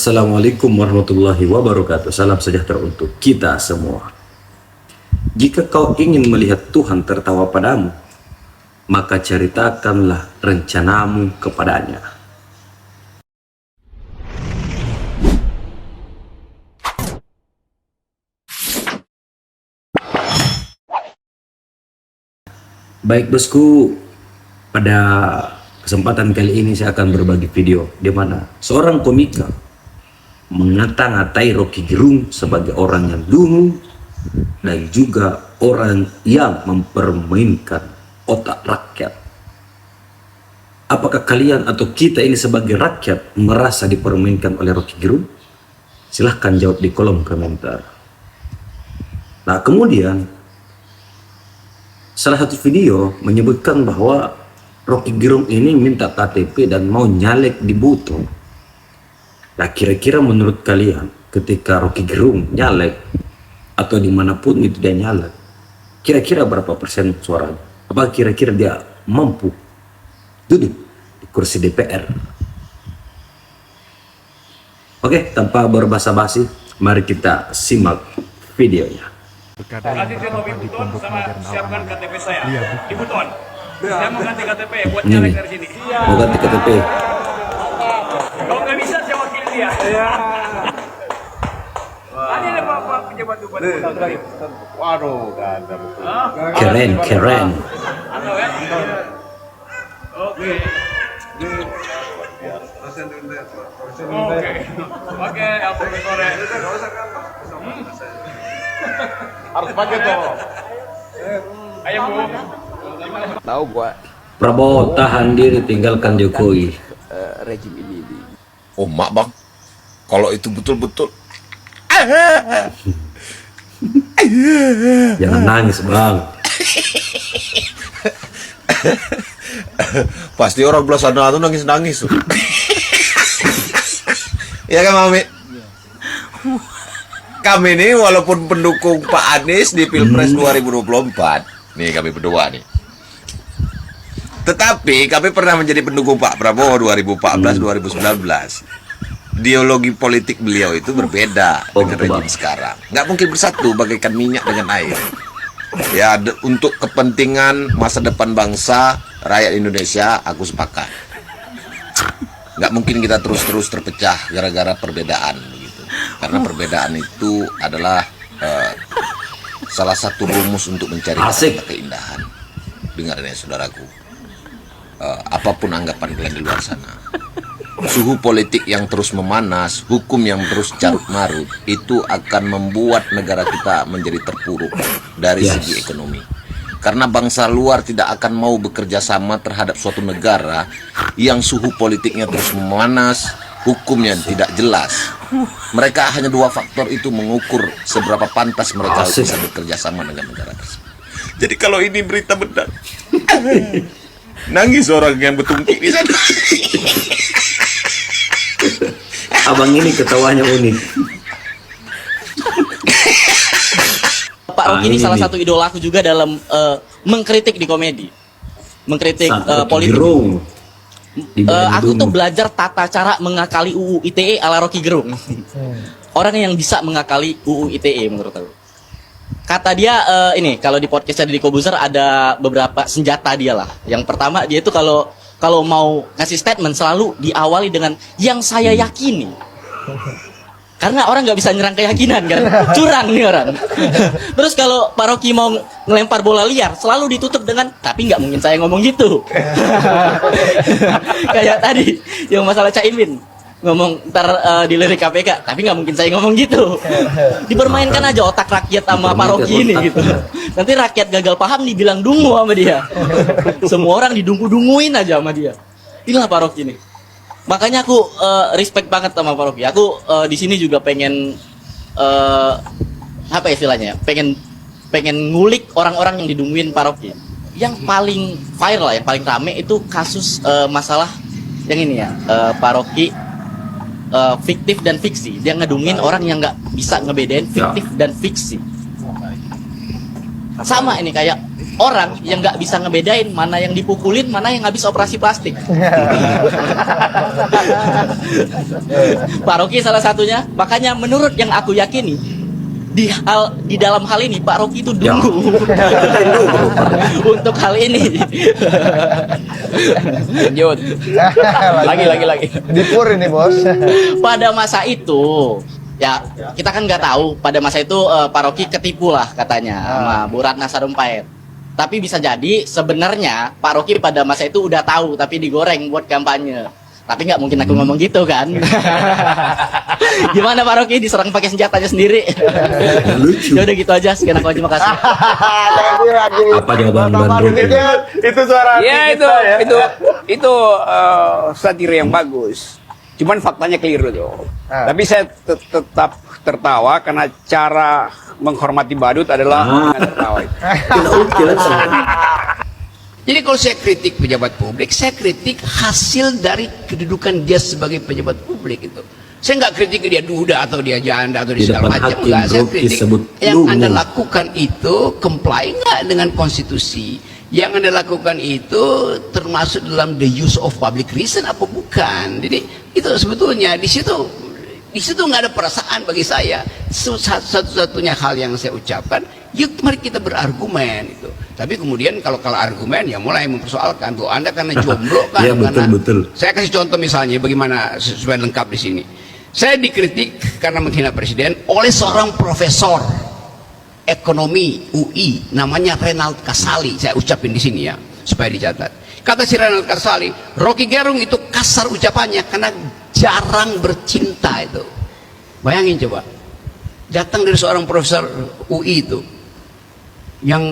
Assalamualaikum warahmatullahi wabarakatuh. Salam sejahtera untuk kita semua. Jika kau ingin melihat Tuhan tertawa padamu, maka ceritakanlah rencanamu kepadanya. Baik bosku, pada kesempatan kali ini saya akan berbagi video di mana seorang komika mengata-ngatai Rocky Gerung sebagai orang yang dungu dan juga orang yang mempermainkan otak rakyat. Apakah kalian atau kita ini sebagai rakyat merasa dipermainkan oleh Rocky Gerung? Silahkan jawab di kolom komentar. Nah, kemudian salah satu video menyebutkan bahwa Rocky Gerung ini minta KTP dan mau nyalek di Buton. Nah, kira-kira menurut kalian ketika Rocky Gerung nyalek atau dimanapun itu dia nyalek, kira-kira berapa persen suaranya? Apa kira-kira dia mampu duduk di kursi DPR? Oke, tanpa berbasa-basi, mari kita simak videonya. Nanti dia mau di Buton sama siapkan KTP saya di Buton. Saya mau ganti KTP buat Ini nyalek dari sini. mau ganti KTP. Kalau nggak bisa saya wakil dia. Ada Pak pejabat bupati. Waduh, ganda betul. Keren. Anda ya? Oke. Oke, apa sore? Harus pakai tuh. Ayo Bu. Tahu gua Prabowo tahan diri tinggalkan Jokowi. rejim ini. Oh, mak bang, kalau itu betul-betul Jangan nangis bang. pasti orang belah sana tuh nangis-nangis tuh. Ya kan Mami? Kami ini walaupun pendukung Pak Anies di Pilpres 2024, nih kami berdua nih. Tetapi kami pernah menjadi pendukung Pak Prabowo 2014-2019. Ideologi politik beliau itu berbeda dengan rejim sekarang. Nggak mungkin bersatu bagaikan minyak dengan air. Ya, untuk kepentingan masa depan bangsa, rakyat Indonesia, aku sepakat. Nggak mungkin kita terus-terus terpecah gara-gara perbedaan begitu. Karena perbedaan itu adalah salah satu rumus untuk mencari keindahan. Dengar ini saudaraku. Apapun anggapan kalian di luar sana, suhu politik yang terus memanas, hukum yang terus carut marut, itu akan membuat negara kita menjadi terpuruk dari segi ekonomi. Karena bangsa luar tidak akan mau bekerja sama terhadap suatu negara yang suhu politiknya terus memanas, hukumnya tidak jelas. Mereka hanya dua faktor itu mengukur seberapa pantas mereka bisa bekerja sama dengan negara tersebut. Jadi kalau ini berita benar, nangis orang yang bertungki di sana. Abang ini ketawanya unik. Pak Rocky ini salah satu idola aku juga dalam mengkritik di komedi, mengkritik politik. Aku tuh belajar tata cara mengakali UU ITE ala Rocky Gerung. Orang yang bisa mengakali UU ITE menurut aku. Kata dia ini kalau di podcastnya Deddy Kobuzer ada beberapa senjata dia lah. Yang pertama dia itu kalau mau ngasih statement selalu diawali dengan yang saya yakini. Karena orang nggak bisa nyerang keyakinan kan, curang nih orang. Terus kalau Pak Rocky mau ngelempar bola liar, selalu ditutup dengan tapi nggak mungkin saya ngomong gitu. Kayak tadi yang masalah Caimin ngomong ntar dilirik KPK, tapi nggak mungkin saya ngomong gitu. Dipermainkan aja otak rakyat sama Pak Rocky ini gitu. Nanti rakyat gagal paham dibilang dungu sama dia. Semua orang didungu-dunguin aja sama dia. Inilah Pak Rocky ini. Makanya aku respect banget sama Pak Rocky. Aku di sini juga pengen apa istilahnya? Pengen ngulik orang-orang yang didunguin Pak Rocky. Yang paling viral yang paling rame itu kasus masalah yang ini ya, Pak Rocky fiktif dan fiksi. Dia ngedungin orang yang nggak bisa ngebedain fiktif dan fiksi. Sama ini kayak orang yang nggak bisa ngebedain mana yang dipukulin, mana yang habis operasi plastik. Pak Rocky salah satunya. Makanya menurut yang aku yakini, di dalam hal ini Pak Rocky itu dungu untuk hal ini. Lanjut. lagi. Dipur ini bos. Pada masa itu, ya kita kan nggak tahu. Pada masa itu Pak Rocky ketipu lah katanya sama Bu Ratna Sarumpait. Tapi bisa jadi sebenarnya Pak Rocky pada masa itu udah tahu, tapi digoreng buat kampanye. Tapi nggak mungkin aku ngomong gitu kan. Gimana Pak Rocky diserang pakai senjatanya sendiri? Lucu. Ya udah gitu aja. Sekian aku aja, makasih. Apa jawaban Bandung? Itu suara Ya kita ya. itu satire yang bagus. Cuman faktanya keliru tuh. Tapi saya tetap tertawa karena cara menghormati badut adalah dengan tertawa itu. Jadi kalau saya kritik pejabat publik, saya kritik hasil dari kedudukan dia sebagai pejabat publik itu. Saya nggak kritik dia duda atau dia janda atau dia Di segala depan macam. hakim, Enggak, saya bro, kritik disebut yang dungu. Anda lakukan itu comply nggak dengan konstitusi. Yang Anda lakukan itu termasuk dalam the use of public reason apa bukan. Jadi itu sebetulnya di situ nggak ada perasaan bagi saya. Satu-satunya hal yang saya ucapkan, yuk mari kita berargumen itu. Tapi kemudian kalau argumen ya mulai mempersoalkan tuh Anda karena jomblo kan. Ya, betul. Saya kasih contoh misalnya bagaimana supaya lengkap di sini. Saya dikritik karena menghina presiden oleh seorang profesor ekonomi UI namanya Renald Kasali. Saya ucapin di sini ya supaya dicatat. Kata si Renald Kasali, Rocky Gerung itu kasar ucapannya karena jarang bercinta itu. Bayangin coba, datang dari seorang profesor UI itu yang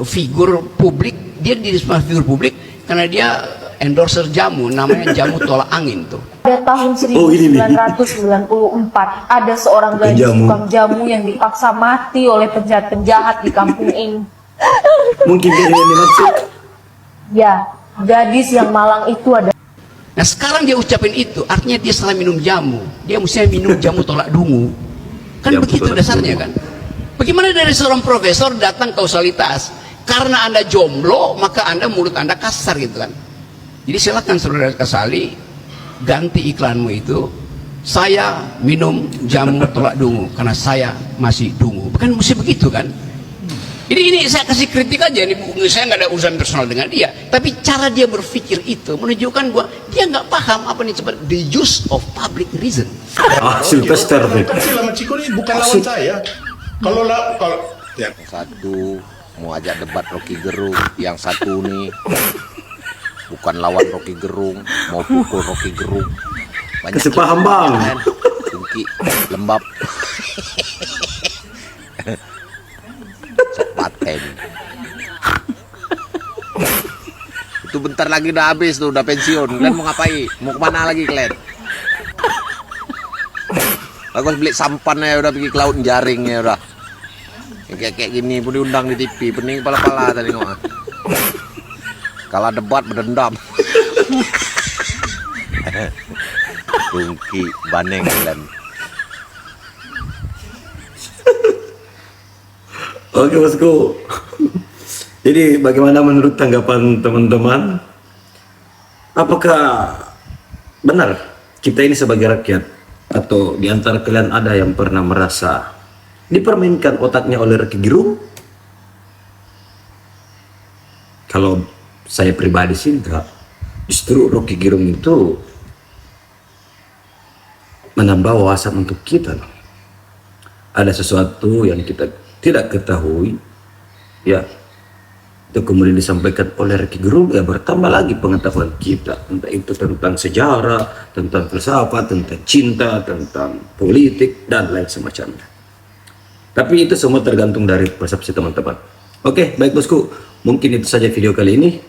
figur publik, dia di figur publik karena dia endorser jamu namanya jamu tolak angin tuh. Pada tahun 1994 ada seorang gadis tukang jamu yang dipaksa mati oleh penjahat-penjahat di kampung ini. Mungkin dia yang dimaksud. Ya, gadis yang malang itu ada. Nah sekarang dia ucapin itu, artinya dia salah minum jamu. Dia mestinya minum jamu tolak dungu. Kan Jamu begitu tolak dasarnya dungu. kan. Bagaimana dari seorang profesor datang kausalitas? Karena Anda jomblo, maka mulut Anda kasar gitu kan. Jadi silakan saudara Kasali, ganti iklanmu itu. Saya minum jamu tolak dungu karena saya masih dungu. Bukan mesti begitu kan? Jadi ini saya kasih kritik aja, ini saya nggak ada urusan personal dengan dia, tapi cara dia berpikir itu menunjukkan bahwa dia nggak paham apa nih sebenarnya the use of public reason. Sylvester. Kan si Lama Ciko ini bukan lawan saya. Kalau ya. Satu mau ajak debat Rocky Gerung, yang satu nih bukan lawan Rocky Gerung, mau pukul Rocky Gerung. Kasih paham bang. Tinggi, lembab. Sok paten. Itu bentar lagi udah habis tuh, udah pensiun. Kalian mau ngapain? Mau kemana lagi kalian? Bagus beli sampannya udah pergi ke laut jaringnya udah. Kayak gini pun diundang di TV, pening pala-pala tadi ngomong. Kalah debat berdendam. Tungki baneng kalian. Oke bosku. Jadi bagaimana menurut tanggapan teman-teman? Apakah benar kita ini sebagai rakyat atau di antara kalian ada yang pernah merasa dipermainkan otaknya oleh Rocky Gerung? Kalau saya pribadi sih enggak. Justru Rocky Gerung itu menambah wawasan untuk kita. Ada sesuatu yang kita tidak ketahui, ya itu kemudian disampaikan oleh Rocky Gerung, ya bertambah lagi pengetahuan kita, entah itu tentang sejarah, tentang filsafat, tentang cinta, tentang politik dan lain semacamnya. Tapi itu semua tergantung dari persepsi teman-teman. Oke, baik bosku, mungkin itu saja video kali ini.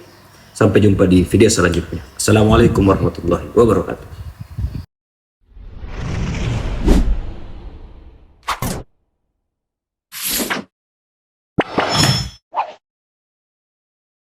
Sampai jumpa di video selanjutnya. Assalamualaikum warahmatullahi wabarakatuh.